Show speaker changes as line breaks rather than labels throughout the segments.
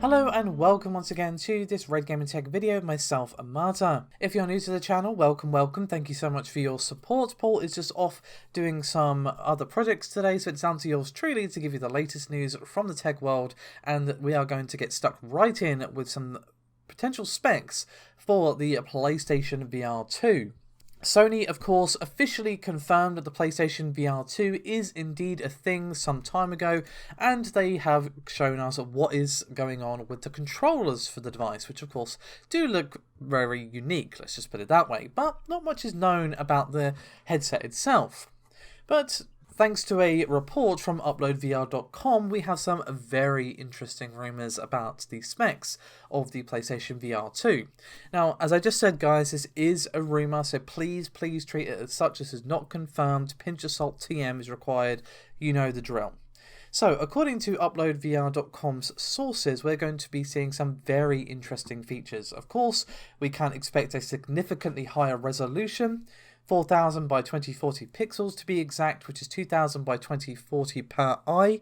Hello and welcome once again to this Red Gaming Tech video of myself and Marta. If you're new to the channel, welcome, thank you so much for your support. Paul is just off doing some other projects today, so it's down to yours truly to give you the latest news from the tech world, and we are going to get stuck right in with some potential specs for the PlayStation VR 2. Sony, of course, officially confirmed that the PlayStation VR 2 is indeed a thing some time ago, and they have shown us what is going on with the controllers for the device, which of course do look very unique, let's just put it that way, but not much is known about the headset itself. But thanks to a report from uploadvr.com, we have some very interesting rumours about the specs of the PlayStation VR 2. Now, as I just said, guys, this is a rumour, so please treat it as such. This is not confirmed. Pinch of salt TM is required. You know the drill. So, according to uploadvr.com's sources, we're going to be seeing some very interesting features. Of course, we can expect a significantly higher resolution, 4000 by 2040 pixels to be exact, which is 2000 by 2040 per eye,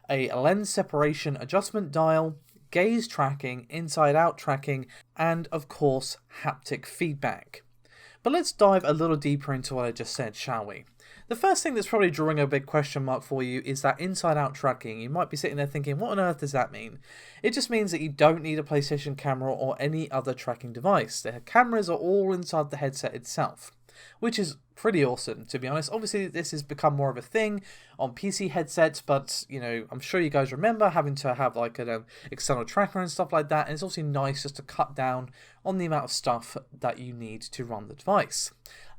a lens separation adjustment dial, gaze tracking, inside-out tracking, and of course haptic feedback. But let's dive a little deeper into what I just said, shall we? The first thing that's probably drawing a big question mark for you is that inside-out tracking. You might be sitting there thinking, what on earth does that mean? It just means that you don't need a PlayStation camera or any other tracking device. The cameras are all inside the headset itself, which is pretty awesome, to be honest. Obviously, this has become more of a thing on PC headsets, but, you know, I'm sure you guys remember having to have, like, an external tracker and stuff like that, and it's also nice just to cut down on the amount of stuff that you need to run the device.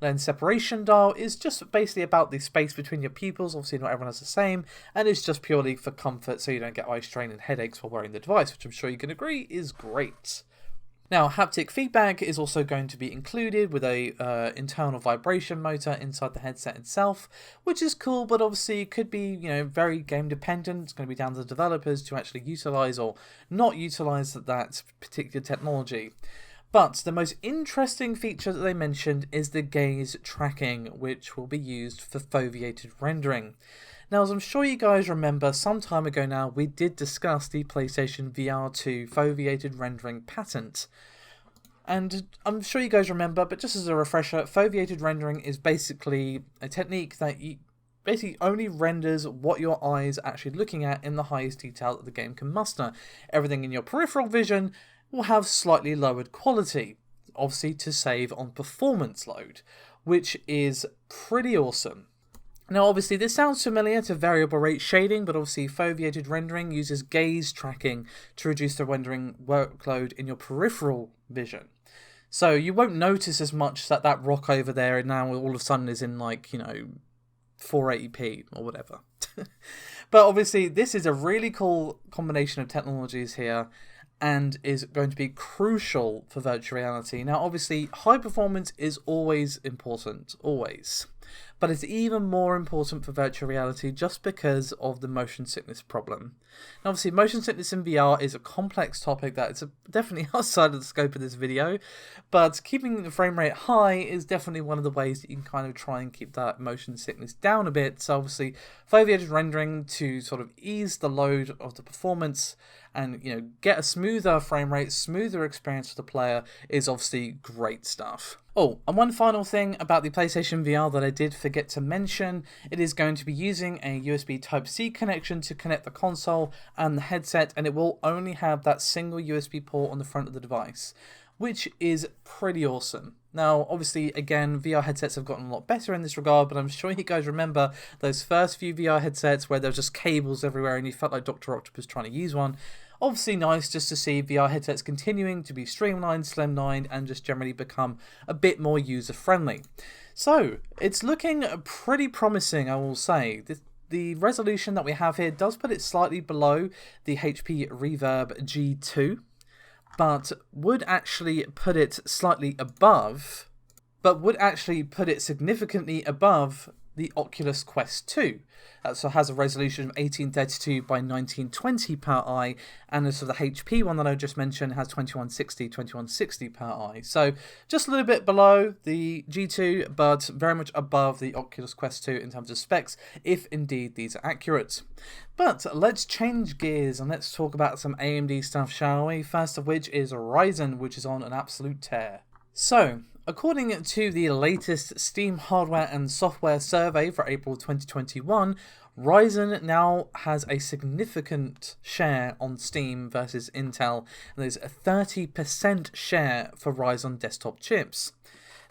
Lens separation dial is just basically about the space between your pupils. Obviously, not everyone has the same, and it's just purely for comfort, so you don't get eye strain and headaches while wearing the device, which I'm sure you can agree is great. Now, haptic feedback is also going to be included with a internal vibration motor inside the headset itself, which is cool, but obviously could be, you know, very game dependent. It's going to be down to the developers to actually utilize or not utilize that particular technology. But the most interesting feature that they mentioned is the gaze tracking, which will be used for foveated rendering. Now, as I'm sure you guys remember, some time ago now, we did discuss the PlayStation VR 2 foveated rendering patent. And I'm sure you guys remember, but just as a refresher, foveated rendering is basically a technique that basically only renders what your eyes are actually looking at in the highest detail that the game can muster. Everything in your peripheral vision will have slightly lowered quality, obviously to save on performance load, which is pretty awesome. Now, obviously, this sounds familiar to variable rate shading, but obviously foveated rendering uses gaze tracking to reduce the rendering workload in your peripheral vision. So you won't notice as much that rock over there and now all of a sudden is in, like, you know, 480p or whatever. But obviously, this is a really cool combination of technologies here, and is going to be crucial for virtual reality. Now, obviously, high performance is always important, always. But it's even more important for virtual reality just because of the motion sickness problem. Now, obviously, motion sickness in VR is a complex topic that is definitely outside of the scope of this video, but keeping the frame rate high is definitely one of the ways that you can kind of try and keep that motion sickness down a bit. So obviously, foveated rendering to sort of ease the load of the performance and, you know, get a smoother frame rate, smoother experience for the player is obviously great stuff. Oh, and one final thing about the PlayStation VR that I did forget to mention, it is going to be using a USB Type-C connection to connect the console and the headset, and it will only have that single USB port on the front of the device, which is pretty awesome. Now, obviously, again, VR headsets have gotten a lot better in this regard, but I'm sure you guys remember those first few VR headsets where there was just cables everywhere and you felt like Dr. Octopus trying to use one. Obviously nice just to see VR headsets continuing to be streamlined, slimlined, and just generally become a bit more user-friendly. So, it's looking pretty promising, I will say. The resolution that we have here does put it slightly below the HP Reverb G2, but would actually put it slightly above, but would actually put it significantly above the Oculus Quest 2. So it has a resolution of 1832 by 1920 per eye, and as for the HP one that I just mentioned, has 2160 per eye. So just a little bit below the G2, but very much above the Oculus Quest 2 in terms of specs, if indeed these are accurate. But let's change gears and let's talk about some AMD stuff, shall we? First of which is Ryzen, which is on an absolute tear. So, according to the latest Steam hardware and software survey for April 2021, Ryzen now has a significant share on Steam versus Intel, and there's a 30% share for Ryzen desktop chips.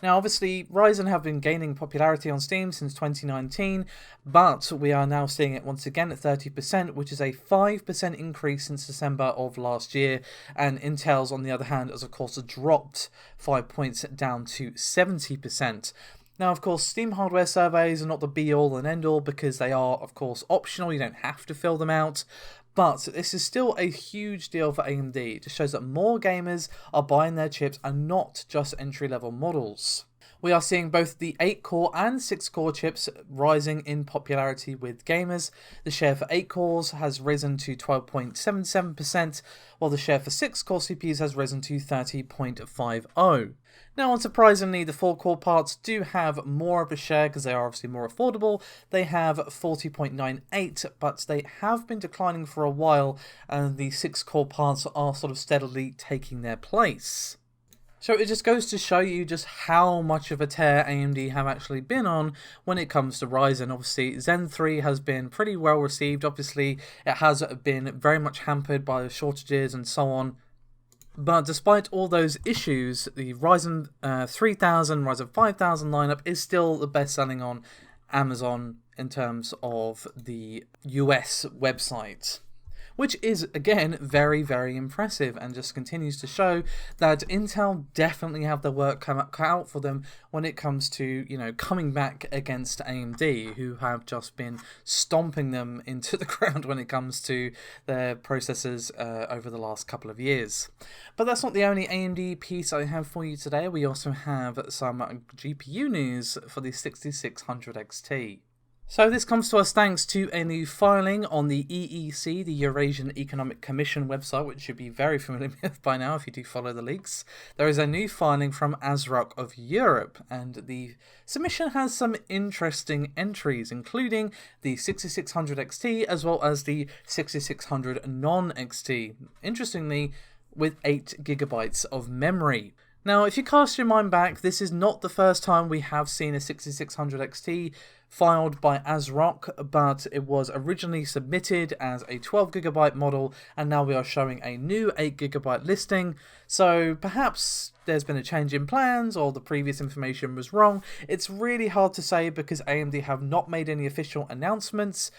Now, obviously, Ryzen have been gaining popularity on Steam since 2019, but we are now seeing it once again at 30%, which is a 5% increase since December of last year, and Intel's, on the other hand, has of course dropped 5 points down to 70%. Now, of course, Steam hardware surveys are not the be-all and end-all because they are, of course, optional. You don't have to fill them out. But this is still a huge deal for AMD. It just shows that more gamers are buying their chips and not just entry-level models. We are seeing both the 8-core and 6-core chips rising in popularity with gamers. The share for 8 cores has risen to 12.77%, while the share for 6-core CPUs has risen to 30.50%. Now, unsurprisingly, the 4-core parts do have more of a share because they are obviously more affordable. They have 40.98%, but they have been declining for a while, and the 6-core parts are sort of steadily taking their place. So it just goes to show you just how much of a tear AMD have actually been on when it comes to Ryzen. Obviously, Zen 3 has been pretty well received. Obviously, it has been very much hampered by the shortages and so on. But despite all those issues, the Ryzen 3000, Ryzen 5000 lineup is still the best selling on Amazon in terms of the US website. Which is, again, very, very impressive and just continues to show that Intel definitely have their work cut out for them when it comes to, you know, coming back against AMD, who have just been stomping them into the ground when it comes to their processors over the last couple of years. But that's not the only AMD piece I have for you today. We also have some GPU news for the 6600 XT. So this comes to us thanks to a new filing on the EEC, the Eurasian Economic Commission website, which you'll be very familiar with by now if you do follow the leaks. There is a new filing from ASRock of Europe, and the submission has some interesting entries, including the 6600 XT as well as the 6600 non-XT, interestingly with 8 GB of memory. Now, if you cast your mind back, this is not the first time we have seen a 6600 XT filed by ASRock, but it was originally submitted as a 12 GB model, and now we are showing a new 8 GB listing. So perhaps there's been a change in plans, or the previous information was wrong. It's really hard to say because AMD have not made any official announcements,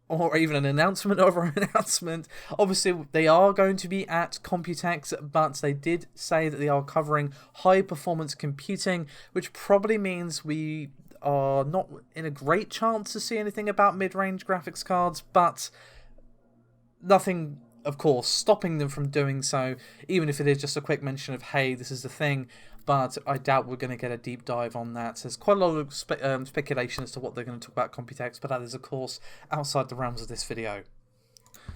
or even an announcement over an announcement. Obviously, they are going to be at Computex, but they did say that they are covering high-performance computing, which probably means we are not in a great chance to see anything about mid-range graphics cards, but nothing, of course, stopping them from doing so, even if it is just a quick mention of, hey, this is the thing. But I doubt we're going to get a deep dive on that. There's quite a lot of speculation as to what they're going to talk about Computex, but that is, of course, outside the realms of this video.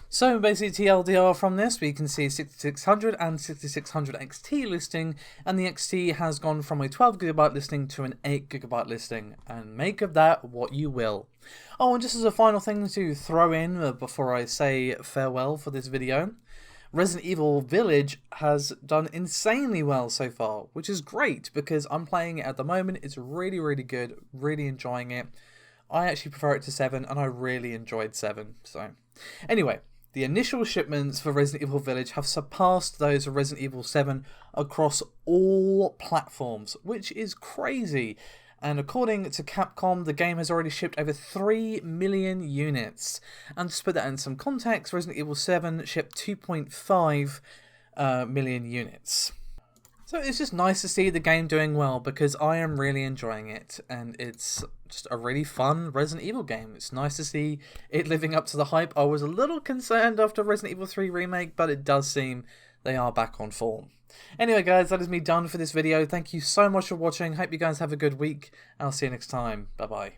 So basically, TLDR from this, we can see 6600 and 6600 XT listing, and the XT has gone from a 12 GB listing to an 8 GB listing, and make of that what you will. Oh, and just as a final thing to throw in before I say farewell for this video, Resident Evil Village has done insanely well so far, which is great because I'm playing it at the moment. It's really, really good, really enjoying it. I actually prefer it to 7, and I really enjoyed 7. So anyway, the initial shipments for Resident Evil Village have surpassed those of Resident Evil 7 across all platforms, which is crazy. And according to Capcom, the game has already shipped over 3 million units. And to put that in some context, Resident Evil 7 shipped 2.5 million units. So it's just nice to see the game doing well because I am really enjoying it. And it's just a really fun Resident Evil game. It's nice to see it living up to the hype. I was a little concerned after Resident Evil 3 Remake, but it does seem they are back on form. Anyway guys, that is me done for this video. Thank you so much for watching. Hope you guys have a good week. I'll see you next time. Bye bye.